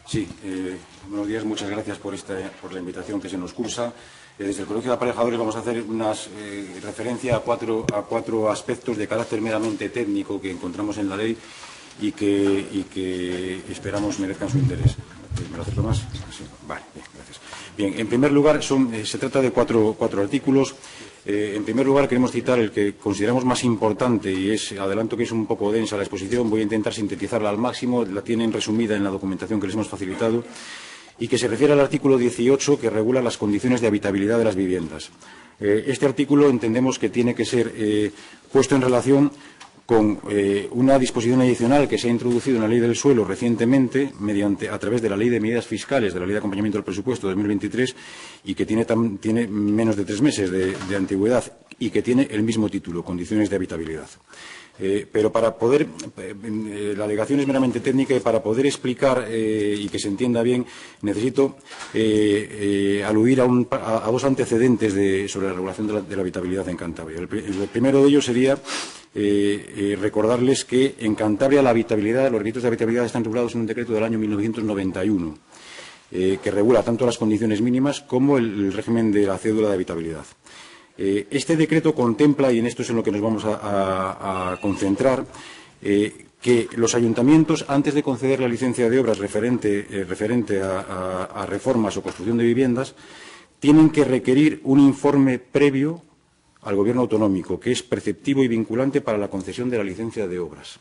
Sí, buenos días, muchas gracias por la invitación que se nos cursa. Desde el Colegio de Aparejadores vamos a hacer referencia a cuatro aspectos de carácter meramente técnico que encontramos en la ley y que esperamos merezcan su interés. ¿Me lo acerco más? Sí. Vale, bien, gracias. Bien, en primer lugar, se trata de cuatro artículos. En primer lugar, queremos citar el que consideramos más importante y adelanto que es un poco densa la exposición, voy a intentar sintetizarla al máximo, la tienen resumida en la documentación que les hemos facilitado, y que se refiere al artículo 18 que regula las condiciones de habitabilidad de las viviendas. Este artículo entendemos que tiene que ser puesto en relación con una disposición adicional que se ha introducido en la Ley del Suelo recientemente a través de la Ley de Medidas Fiscales, de la Ley de Acompañamiento del Presupuesto de 2023, y que tiene menos de 3 meses de antigüedad y que tiene el mismo título, Condiciones de Habitabilidad. Pero para poder, la alegación es meramente técnica y para poder explicar y que se entienda bien, necesito aludir a dos antecedentes sobre la regulación de la habitabilidad en Cantabria. El primero de ellos sería recordarles que en Cantabria los requisitos de habitabilidad están regulados en un decreto del año 1991, que regula tanto las condiciones mínimas como el régimen de la cédula de habitabilidad. Este decreto contempla, y en esto es en lo que nos vamos a concentrar, que los ayuntamientos, antes de conceder la licencia de obras referente a reformas o construcción de viviendas, tienen que requerir un informe previo al Gobierno autonómico, que es preceptivo y vinculante para la concesión de la licencia de obras.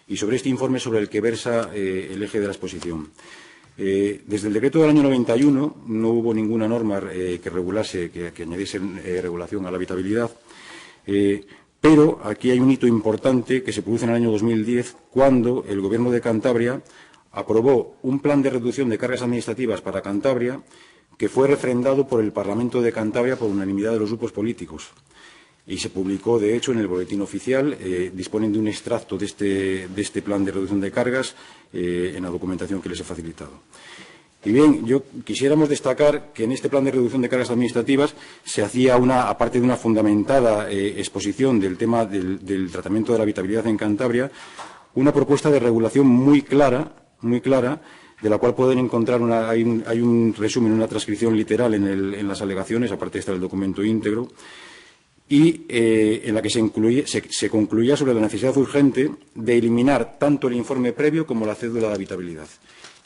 Y sobre este informe sobre el que versa el eje de la exposición. Desde el decreto del año 91 no hubo ninguna norma que regulase, que añadiese regulación a la habitabilidad, pero aquí hay un hito importante que se produce en el año 2010 cuando el Gobierno de Cantabria aprobó un plan de reducción de cargas administrativas para Cantabria que fue refrendado por el Parlamento de Cantabria por unanimidad de los grupos políticos. Y se publicó, de hecho, en el Boletín Oficial. Disponen de un extracto de este plan de reducción de cargas en la documentación que les he facilitado. Y bien, quisiéramos destacar que en este plan de reducción de cargas administrativas se hacía aparte de una fundamentada exposición del tema del tratamiento de la habitabilidad en Cantabria, una propuesta de regulación muy clara, de la cual pueden encontrar hay un resumen, una transcripción literal en las alegaciones, aparte está el documento íntegro, y en la que se concluía sobre la necesidad urgente de eliminar tanto el informe previo como la cédula de habitabilidad.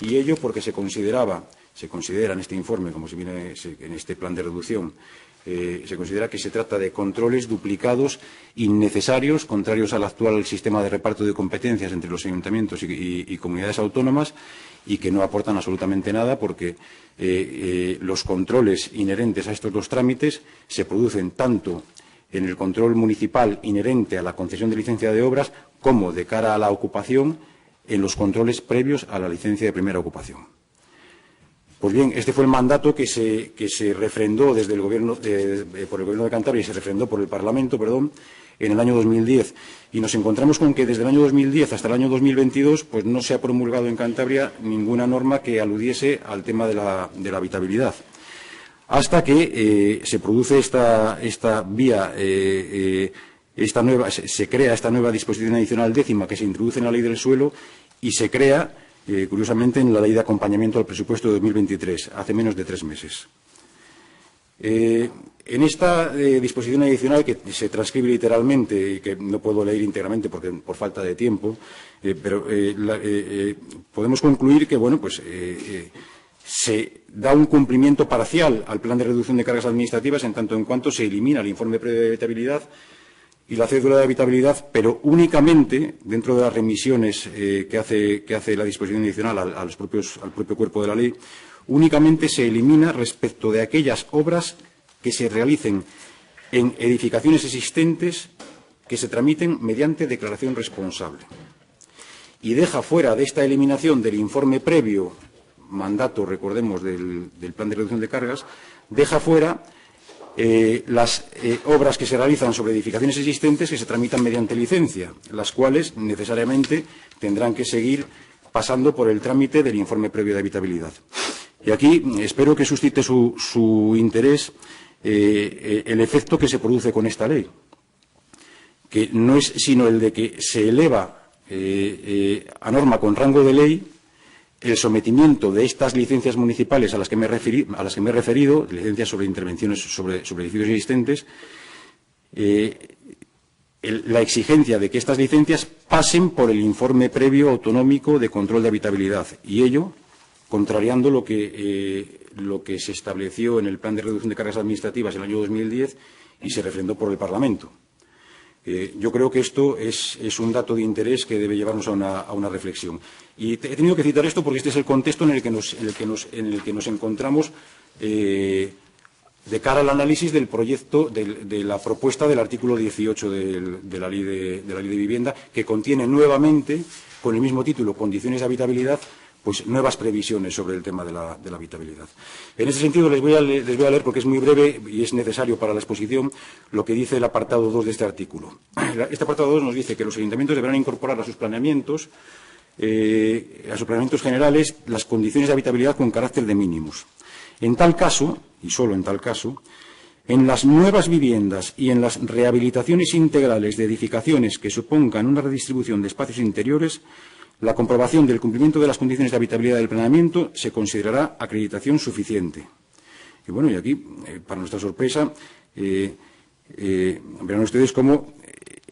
Y ello porque se considera en este informe, como se viene en este plan de reducción, se considera que se trata de controles duplicados, innecesarios, contrarios al actual sistema de reparto de competencias entre los ayuntamientos y comunidades autónomas, y que no aportan absolutamente nada porque los controles inherentes a estos dos trámites se producen tanto en el control municipal inherente a la concesión de licencia de obras como de cara a la ocupación en los controles previos a la licencia de primera ocupación. Pues bien, este fue el mandato que se refrendó por el Gobierno de Cantabria y se refrendó por el Parlamento, en el año 2010. Y nos encontramos con que desde el año 2010 hasta el año 2022 pues no se ha promulgado en Cantabria ninguna norma que aludiese al tema de la habitabilidad. Hasta que se produce se crea esta nueva disposición adicional 10ª que se introduce en la Ley del Suelo y se crea, curiosamente, en la Ley de Acompañamiento al Presupuesto de 2023, hace menos de 3 meses. En esta disposición adicional, que se transcribe literalmente y que no puedo leer íntegramente por falta de tiempo, pero podemos concluir que, se da un cumplimiento parcial al plan de reducción de cargas administrativas en tanto en cuanto se elimina el informe previo de habitabilidad y la cédula de habitabilidad, pero únicamente dentro de las remisiones que hace la disposición adicional al propio cuerpo de la ley, únicamente se elimina respecto de aquellas obras que se realicen en edificaciones existentes que se tramiten mediante declaración responsable. Y deja fuera de esta eliminación del informe previo, mandato, recordemos, del plan de reducción de cargas, deja fuera las obras que se realizan sobre edificaciones existentes que se tramitan mediante licencia, las cuales necesariamente tendrán que seguir pasando por el trámite del informe previo de habitabilidad. Y aquí espero que suscite su interés el efecto que se produce con esta ley, que no es sino el de que se eleva a norma con rango de ley el sometimiento de estas licencias municipales a las que me he referido, licencias sobre intervenciones sobre edificios existentes, la exigencia de que estas licencias pasen por el informe previo autonómico de control de habitabilidad, y ello contrariando lo que se estableció en el Plan de Reducción de Cargas Administrativas en el año 2010 y se refrendó por el Parlamento. Yo creo que esto es un dato de interés que debe llevarnos a una reflexión. Y he tenido que citar esto porque este es el contexto en el que nos encontramos de cara al análisis del proyecto, de la propuesta del artículo 18 de la ley de vivienda, que contiene nuevamente, con el mismo título, Condiciones de habitabilidad, pues nuevas previsiones sobre el tema de la habitabilidad. En ese sentido, les voy a leer, porque es muy breve y es necesario para la exposición, lo que dice el apartado 2 de este artículo. Este apartado 2 nos dice que los ayuntamientos deberán incorporar a sus planeamientos generales las condiciones de habitabilidad con carácter de mínimos. En tal caso, y solo en tal caso, en las nuevas viviendas y en las rehabilitaciones integrales de edificaciones que supongan una redistribución de espacios interiores, la comprobación del cumplimiento de las condiciones de habitabilidad del planeamiento se considerará acreditación suficiente. Y bueno, y aquí, para nuestra sorpresa, verán ustedes cómo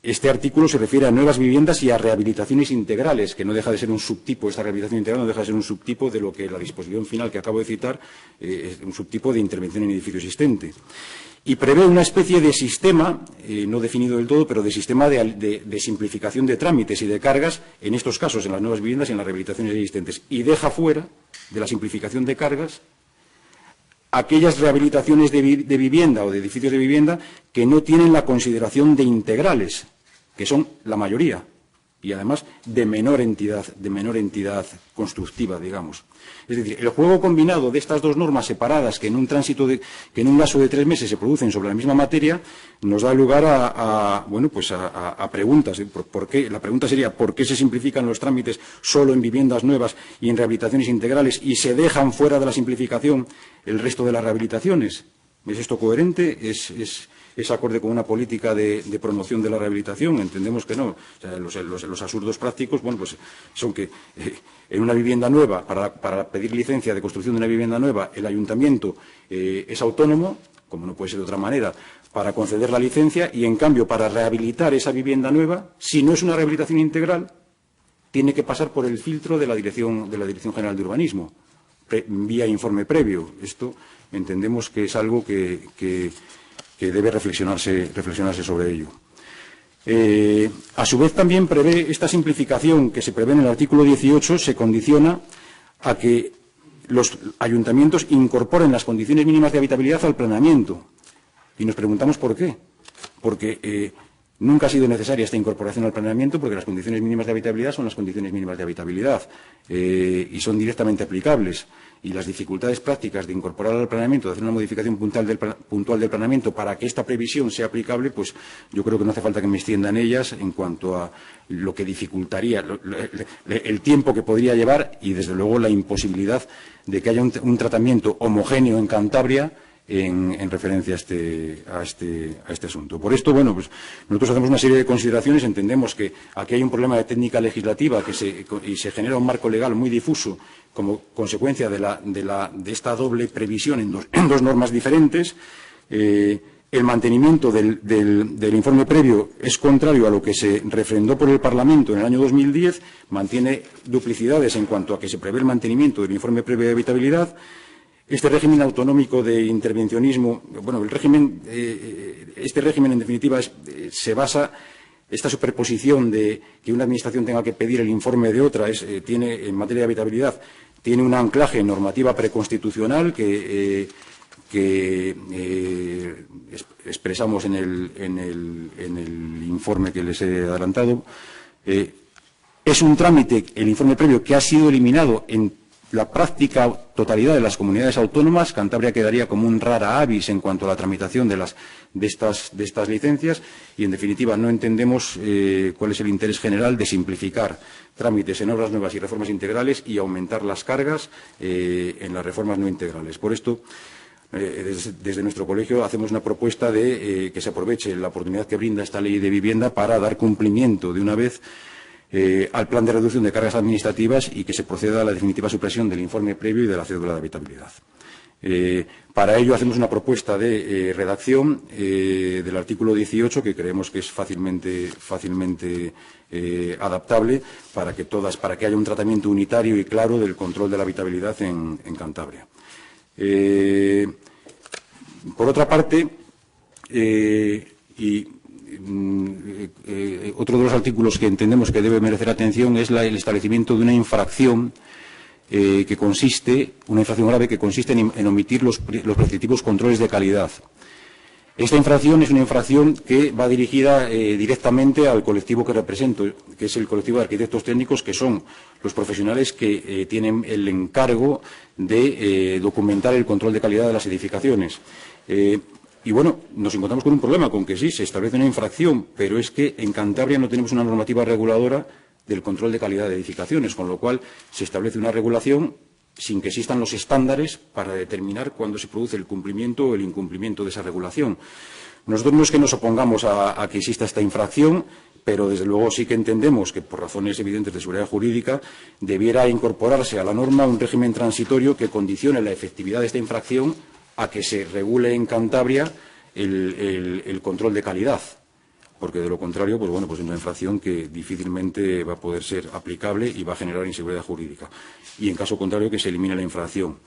este artículo se refiere a nuevas viviendas y a rehabilitaciones integrales, que no deja de ser un subtipo, esta rehabilitación integral no deja de ser un subtipo de lo que la disposición final que acabo de citar es un subtipo de intervención en edificio existente. Y prevé una especie de sistema, no definido del todo, pero de sistema de simplificación de trámites y de cargas, en estos casos, en las nuevas viviendas y en las rehabilitaciones existentes. Y deja fuera de la simplificación de cargas aquellas rehabilitaciones de vivienda o de edificios de vivienda que no tienen la consideración de integrales, que son la mayoría, y además de menor entidad constructiva, digamos. Es decir, el juego combinado de estas dos normas separadas que en un lapso de 3 meses se producen sobre la misma materia nos da lugar a preguntas. ¿Por qué? La pregunta sería ¿por qué se simplifican los trámites solo en viviendas nuevas y en rehabilitaciones integrales y se dejan fuera de la simplificación el resto de las rehabilitaciones? ¿Es esto coherente? ¿Es acorde con una política de promoción de la rehabilitación? Entendemos que no. O sea, los absurdos prácticos, bueno, pues son que en una vivienda nueva, para pedir licencia de construcción de una vivienda nueva, el ayuntamiento es autónomo, como no puede ser de otra manera, para conceder la licencia, y en cambio, para rehabilitar esa vivienda nueva, si no es una rehabilitación integral, tiene que pasar por el filtro de la Dirección General de Urbanismo, vía informe previo. Esto entendemos que es algo que debe reflexionarse sobre ello. A su vez, también prevé esta simplificación que se prevé en el artículo 18, se condiciona a que los ayuntamientos incorporen las condiciones mínimas de habitabilidad al planeamiento. Y nos preguntamos por qué. Porque nunca ha sido necesaria esta incorporación al planeamiento, porque las condiciones mínimas de habitabilidad son las condiciones mínimas de habitabilidad y son directamente aplicables. Y las dificultades prácticas de incorporar al planeamiento, de hacer una modificación puntual del planeamiento para que esta previsión sea aplicable, pues yo creo que no hace falta que me extienda en ellas en cuanto a lo que dificultaría, el tiempo que podría llevar y, desde luego, la imposibilidad de que haya un tratamiento homogéneo en Cantabria en referencia a este asunto. Por esto, bueno, pues nosotros hacemos una serie de consideraciones. Entendemos que aquí hay un problema de técnica legislativa y se genera un marco legal muy difuso como consecuencia de esta doble previsión en dos normas diferentes. El mantenimiento del informe previo es contrario a lo que se refrendó por el Parlamento en el año 2010, mantiene duplicidades en cuanto a que se prevé el mantenimiento del informe previo de habitabilidad. Este régimen autonómico de intervencionismo, bueno, este régimen en definitiva se basa, esta superposición de que una administración tenga que pedir el informe de otra, tiene en materia de habitabilidad, tiene un anclaje en normativa preconstitucional que expresamos en el informe que les he adelantado. Es un trámite, el informe previo, que ha sido eliminado en la práctica totalidad de las comunidades autónomas. Cantabria quedaría como un rara avis en cuanto a la tramitación de estas licencias y, en definitiva, no entendemos cuál es el interés general de simplificar trámites en obras nuevas y reformas integrales y aumentar las cargas en las reformas no integrales. Por esto, desde nuestro colegio hacemos una propuesta de que se aproveche la oportunidad que brinda esta ley de vivienda para dar cumplimiento de una vez al plan de reducción de cargas administrativas y que se proceda a la definitiva supresión del informe previo y de la cédula de habitabilidad. Para ello hacemos una propuesta de redacción del artículo 18 que creemos que es fácilmente adaptable para que haya un tratamiento unitario y claro del control de la habitabilidad en Cantabria. Por otra parte, otro de los artículos que entendemos que debe merecer atención es el establecimiento de una infracción una infracción grave que consiste en omitir los prescriptivos controles de calidad. Esta infracción es una infracción que va dirigida directamente al colectivo que represento, que es el colectivo de arquitectos técnicos, que son los profesionales que tienen el encargo de documentar el control de calidad de las edificaciones. Y bueno, nos encontramos con un problema, con que sí, se establece una infracción, pero es que en Cantabria no tenemos una normativa reguladora del control de calidad de edificaciones, con lo cual se establece una regulación sin que existan los estándares para determinar cuándo se produce el cumplimiento o el incumplimiento de esa regulación. Nosotros no es que nos opongamos a que exista esta infracción, pero desde luego sí que entendemos que, por razones evidentes de seguridad jurídica, debiera incorporarse a la norma un régimen transitorio que condicione la efectividad de esta infracción a que se regule en Cantabria el control de calidad. Porque de lo contrario, pues bueno, pues es una infracción que difícilmente va a poder ser aplicable y va a generar inseguridad jurídica. Y en caso contrario, que se elimine la infracción.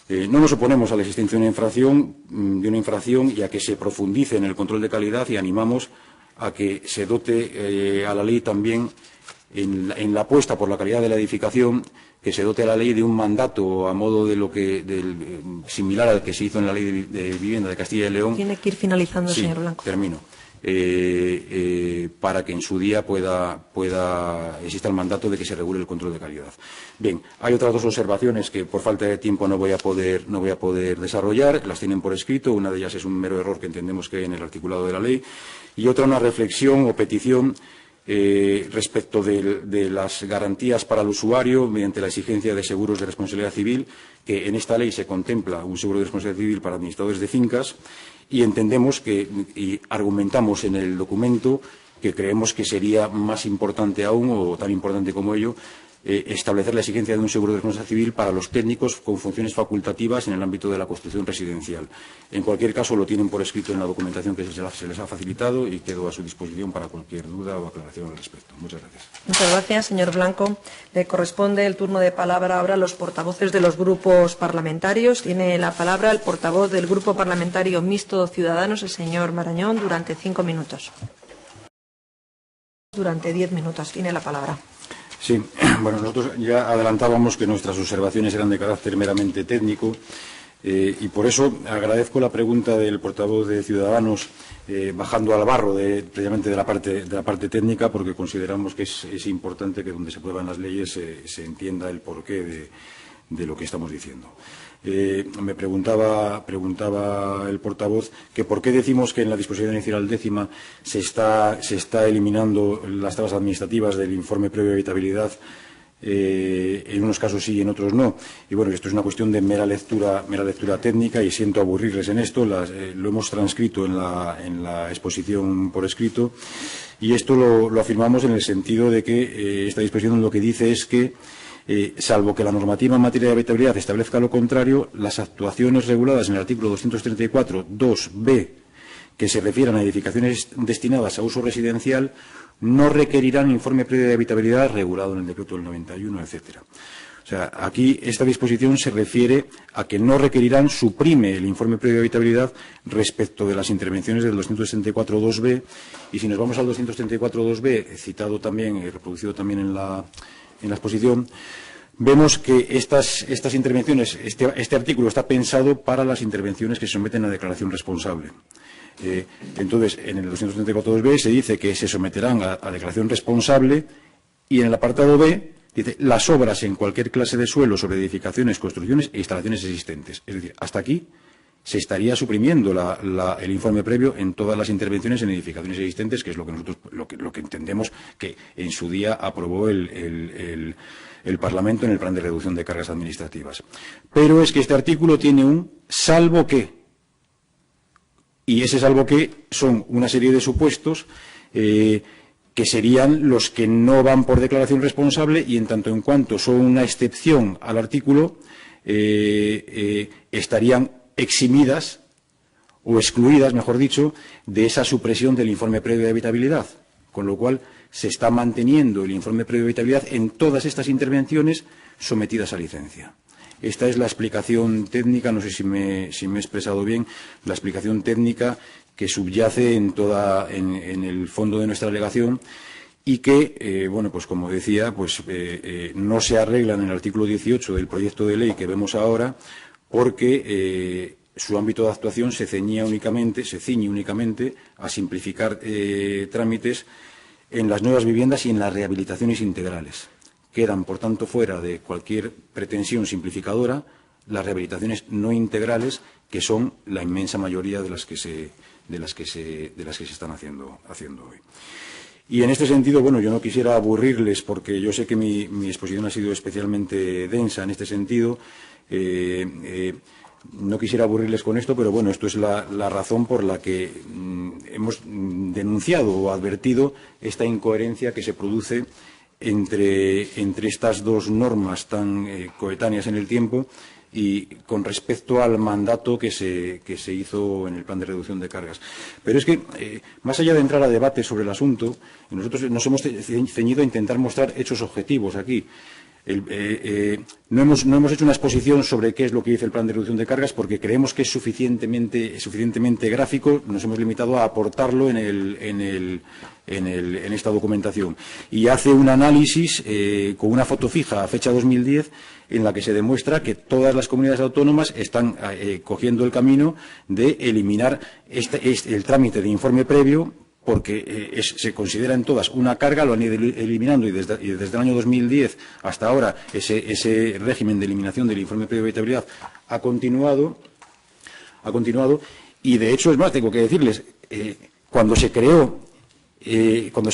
No nos oponemos a la existencia de una infracción y a que se profundice en el control de calidad y animamos a que se dote a la ley también, en la apuesta por la calidad de la edificación, que se dote a la ley de un mandato a modo de similar al que se hizo en la ley de vivienda de Castilla y León. Tiene que ir finalizando, sí, señor Blanco. Termino. Para que en su día exista el mandato de que se regule el control de calidad. Bien, hay otras dos observaciones que por falta de tiempo no voy a poder desarrollar, las tienen por escrito. Una de ellas es un mero error que entendemos que hay en el articulado de la ley, y otra una reflexión o petición respecto de las garantías para el usuario mediante la exigencia de seguros de responsabilidad civil, que en esta ley se contempla un seguro de responsabilidad civil para administradores de fincas. Y entendemos y argumentamos en el documento que creemos que sería más importante aún, o tan importante como ello, establecer la exigencia de un seguro de responsabilidad civil para los técnicos con funciones facultativas en el ámbito de la construcción residencial. En cualquier caso, lo tienen por escrito en la documentación que se les ha facilitado y quedo a su disposición para cualquier duda o aclaración al respecto. Muchas gracias. Muchas gracias, señor Blanco. Le corresponde el turno de palabra ahora a los portavoces de los grupos parlamentarios. Tiene la palabra el portavoz del Grupo Parlamentario Mixto Ciudadanos, el señor Marañón, durante 5 minutos. Durante 10 minutos. Tiene la palabra. Sí, bueno, nosotros ya adelantábamos que nuestras observaciones eran de carácter meramente técnico y por eso agradezco la pregunta del portavoz de Ciudadanos bajando al barro precisamente de la parte técnica, porque consideramos que es importante que donde se aprueban las leyes se entienda el porqué de lo que estamos diciendo. Me preguntaba el portavoz que por qué decimos que en la disposición inicial 10ª se está eliminando las trabas administrativas del informe previo de habitabilidad, en unos casos sí y en otros no. Y bueno, esto es una cuestión de mera lectura técnica, y siento aburrirles en esto. Lo hemos transcrito en la exposición por escrito, y esto lo afirmamos en el sentido de que esta disposición lo que dice es que salvo que la normativa en materia de habitabilidad establezca lo contrario, las actuaciones reguladas en el artículo 234.2b, que se refieran a edificaciones destinadas a uso residencial, no requerirán informe previo de habitabilidad regulado en el decreto del 91, etcétera. O sea, aquí esta disposición se refiere a que no requerirán, suprime el informe previo de habitabilidad respecto de las intervenciones del 234.2b, y si nos vamos al 234.2b, citado también y reproducido también en la exposición, vemos que estas intervenciones, este artículo está pensado para las intervenciones que se someten a declaración responsable. Entonces, en el 234.2b se dice que se someterán a declaración responsable, y en el apartado B dice las obras en cualquier clase de suelo sobre edificaciones, construcciones e instalaciones existentes. Es decir, hasta aquí se estaría suprimiendo el informe previo en todas las intervenciones en edificaciones existentes, que es lo que nosotros lo que entendemos que en su día aprobó el Parlamento en el plan de reducción de cargas administrativas. Pero es que este artículo tiene un salvo que, y ese salvo que son una serie de supuestos que serían los que no van por declaración responsable y, en tanto en cuanto son una excepción al artículo, estarían eximidas o excluidas, mejor dicho, de esa supresión del informe previo de habitabilidad. Con lo cual, se está manteniendo el informe previo de habitabilidad en todas estas intervenciones sometidas a licencia. Esta es la explicación técnica, no sé si me he expresado bien, la explicación técnica que subyace en el fondo de nuestra alegación y que, bueno, pues como decía, pues no se arregla en el artículo 18 del proyecto de ley que vemos ahora, porque su ámbito de actuación se ciñe únicamente a simplificar trámites en las nuevas viviendas y en las rehabilitaciones integrales. Quedan, por tanto, fuera de cualquier pretensión simplificadora las rehabilitaciones no integrales, que son la inmensa mayoría de las que se están haciendo hoy. Y en este sentido, bueno, yo no quisiera aburrirles, porque yo sé que mi exposición ha sido especialmente densa en este sentido. No quisiera aburrirles con esto, pero bueno, esto es la razón por la que hemos denunciado o advertido esta incoherencia que se produce entre estas dos normas tan coetáneas en el tiempo y con respecto al mandato que se hizo en el plan de reducción de cargas. Pero es que, más allá de entrar a debate sobre el asunto, nosotros nos hemos ceñido a intentar mostrar hechos objetivos aquí. No hemos hecho una exposición sobre qué es lo que dice el plan de reducción de cargas, porque creemos que es suficientemente gráfico. Nos hemos limitado a aportarlo en esta documentación. Y hace un análisis con una foto fija a fecha 2010, en la que se demuestra que todas las comunidades autónomas están cogiendo el camino de eliminar el trámite de informe previo, porque se considera en todas una carga, lo han ido eliminando y desde el año 2010 hasta ahora ese régimen de eliminación del informe previo de habitabilidad ha continuado y, de hecho, es más, tengo que decirles, cuando se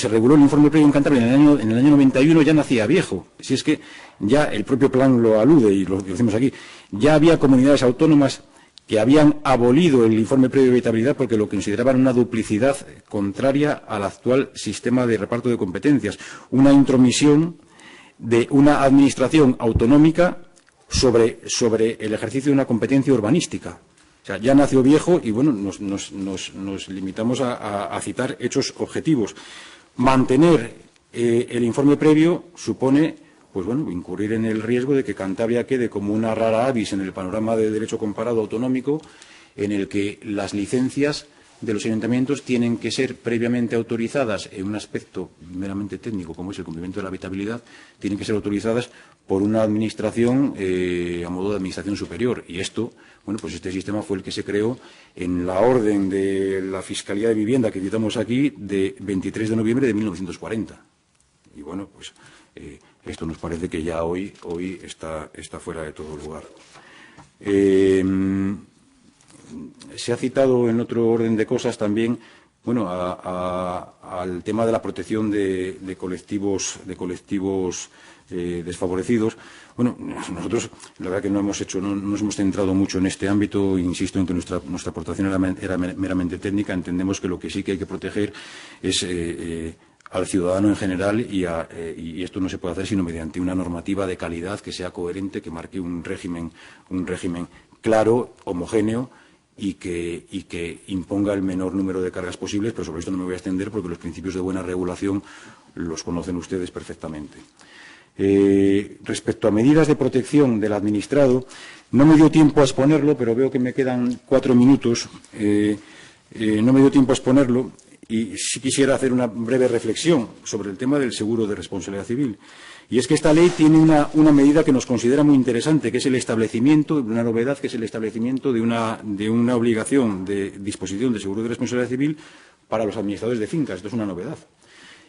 reguló el informe previo en Cantabria en el año 91 ya nacía viejo. Si es que ya el propio plan lo alude y lo decimos aquí, ya había comunidades autónomas que habían abolido el informe previo de habitabilidad porque lo consideraban una duplicidad contraria al actual sistema de reparto de competencias, una intromisión de una administración autonómica sobre el ejercicio de una competencia urbanística. O sea, ya nació viejo y, bueno, nos limitamos a citar hechos objetivos. Mantener el informe previo supone, pues bueno, incurrir en el riesgo de que Cantabria quede como una rara avis en el panorama de derecho comparado autonómico, en el que las licencias de los ayuntamientos tienen que ser previamente autorizadas en un aspecto meramente técnico, como es el cumplimiento de la habitabilidad, tienen que ser autorizadas por una administración a modo de administración superior. Y esto, bueno, pues este sistema fue el que se creó en la orden de la Fiscalía de Vivienda que citamos aquí de 23 de noviembre de 1940. Y bueno, pues esto nos parece que ya hoy está fuera de todo lugar. Se ha citado en otro orden de cosas también, bueno, al tema de la protección de colectivos desfavorecidos. Bueno, nosotros la verdad que no nos hemos centrado mucho en este ámbito. Insisto en que nuestra aportación era meramente técnica. Entendemos que lo que sí que hay que proteger es al ciudadano en general y esto no se puede hacer sino mediante una normativa de calidad que sea coherente, que marque un régimen claro, homogéneo y que imponga el menor número de cargas posibles, pero sobre esto no me voy a extender porque los principios de buena regulación los conocen ustedes perfectamente. Respecto a medidas de protección del administrado, no me dio tiempo a exponerlo, pero veo que me quedan 4 minutos. No me dio tiempo a exponerlo. Y sí quisiera hacer una breve reflexión sobre el tema del seguro de responsabilidad civil. Y es que esta ley tiene una medida que nos considera muy interesante, que es el establecimiento, una novedad, que es el establecimiento de una obligación de disposición de seguro de responsabilidad civil para los administradores de fincas. Esto es una novedad.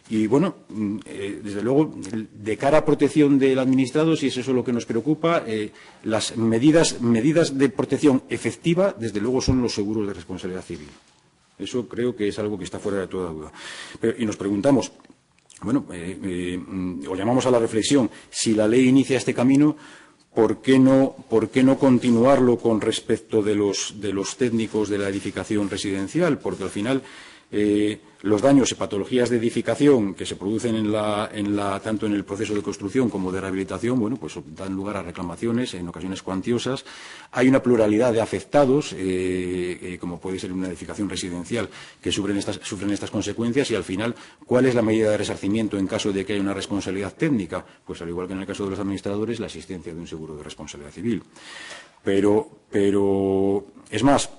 Y, bueno, desde luego, de cara a protección del administrado, si es eso lo que nos preocupa, las medidas de protección efectiva, desde luego, son los seguros de responsabilidad civil. Eso creo que es algo que está fuera de toda duda. Y nos preguntamos, bueno, o llamamos a la reflexión, si la ley inicia este camino, ¿por qué no continuarlo con respecto de los técnicos de la edificación residencial? Porque al final los daños y patologías de edificación que se producen tanto en el proceso de construcción como de rehabilitación, bueno, pues dan lugar a reclamaciones, en ocasiones cuantiosas. Hay una pluralidad de afectados, como puede ser una edificación residencial, que sufren estas consecuencias y, al final, ¿cuál es la medida de resarcimiento en caso de que haya una responsabilidad técnica? Pues, al igual que en el caso de los administradores, la existencia de un seguro de responsabilidad civil. Pero es más,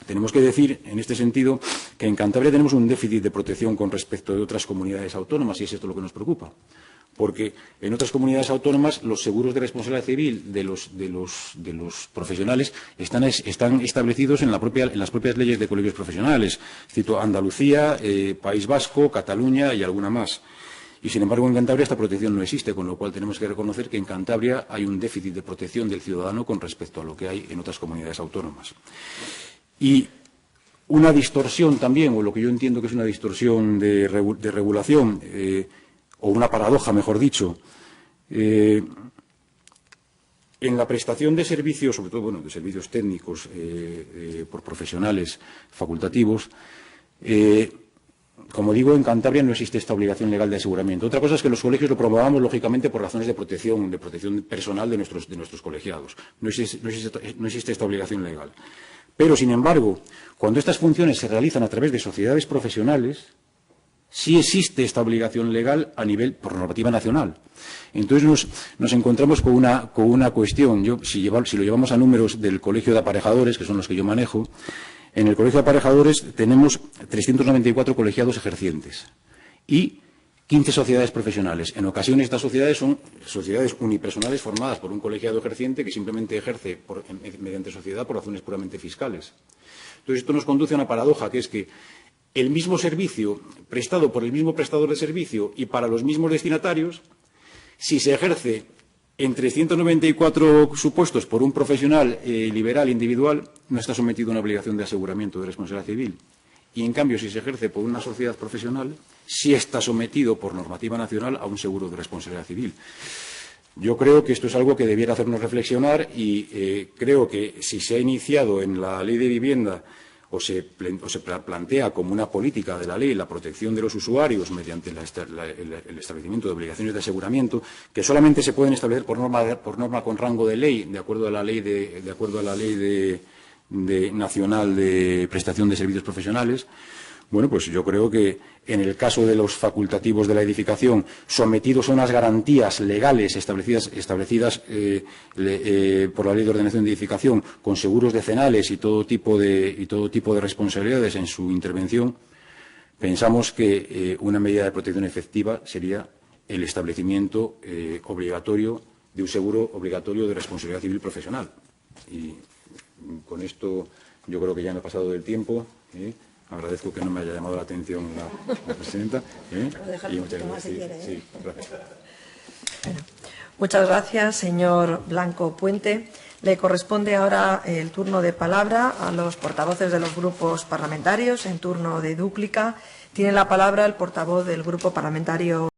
tenemos que decir, en este sentido, que en Cantabria tenemos un déficit de protección con respecto de otras comunidades autónomas, y es esto lo que nos preocupa. Porque en otras comunidades autónomas los seguros de responsabilidad civil de los profesionales están establecidos en las propias leyes de colegios profesionales. Cito Andalucía, País Vasco, Cataluña y alguna más. Y, sin embargo, en Cantabria esta protección no existe, con lo cual tenemos que reconocer que en Cantabria hay un déficit de protección del ciudadano con respecto a lo que hay en otras comunidades autónomas. Y una distorsión también, o lo que yo entiendo que es una distorsión de regulación, o una paradoja, mejor dicho, en la prestación de servicios, sobre todo de servicios técnicos por profesionales facultativos, como digo, en Cantabria no existe esta obligación legal de aseguramiento. Otra cosa es que los colegios lo promovamos, lógicamente, por razones de protección personal de nuestros colegiados. No existe esta obligación legal. Pero, sin embargo, cuando estas funciones se realizan a través de sociedades profesionales, sí existe esta obligación legal por normativa nacional. Entonces nos encontramos con una cuestión. Si lo llevamos a números del Colegio de Aparejadores, que son los que yo manejo, en el Colegio de Aparejadores tenemos 394 colegiados ejercientes y 15 sociedades profesionales. En ocasiones estas sociedades son sociedades unipersonales formadas por un colegiado ejerciente que simplemente ejerce mediante sociedad por razones puramente fiscales. Entonces, esto nos conduce a una paradoja, que es que el mismo servicio prestado por el mismo prestador de servicio y para los mismos destinatarios, si se ejerce en 394 supuestos por un profesional liberal individual, no está sometido a una obligación de aseguramiento de responsabilidad civil. Y, en cambio, si se ejerce por una sociedad profesional, sí está sometido por normativa nacional a un seguro de responsabilidad civil. Yo creo que esto es algo que debiera hacernos reflexionar y creo que si se ha iniciado en la Ley de Vivienda o se plantea como una política de la ley la protección de los usuarios mediante el establecimiento de obligaciones de aseguramiento, que solamente se pueden establecer por norma con rango de ley, de acuerdo a la ley nacional de prestación de servicios profesionales. Bueno, pues yo creo que en el caso de los facultativos de la edificación, sometidos a unas garantías legales establecidas por la Ley de Ordenación de Edificación, con seguros decenales y todo tipo de responsabilidades en su intervención, pensamos que una medida de protección efectiva sería el establecimiento obligatorio de un seguro obligatorio de responsabilidad civil profesional. Y con esto yo creo que ya me he pasado del tiempo. Agradezco que no me haya llamado la atención la presidenta. Y muchas gracias. Sí, gracias. Bueno, muchas gracias, señor Blanco Puente. Le corresponde ahora el turno de palabra a los portavoces de los grupos parlamentarios en turno de dúplica. Tiene la palabra el portavoz del Grupo Parlamentario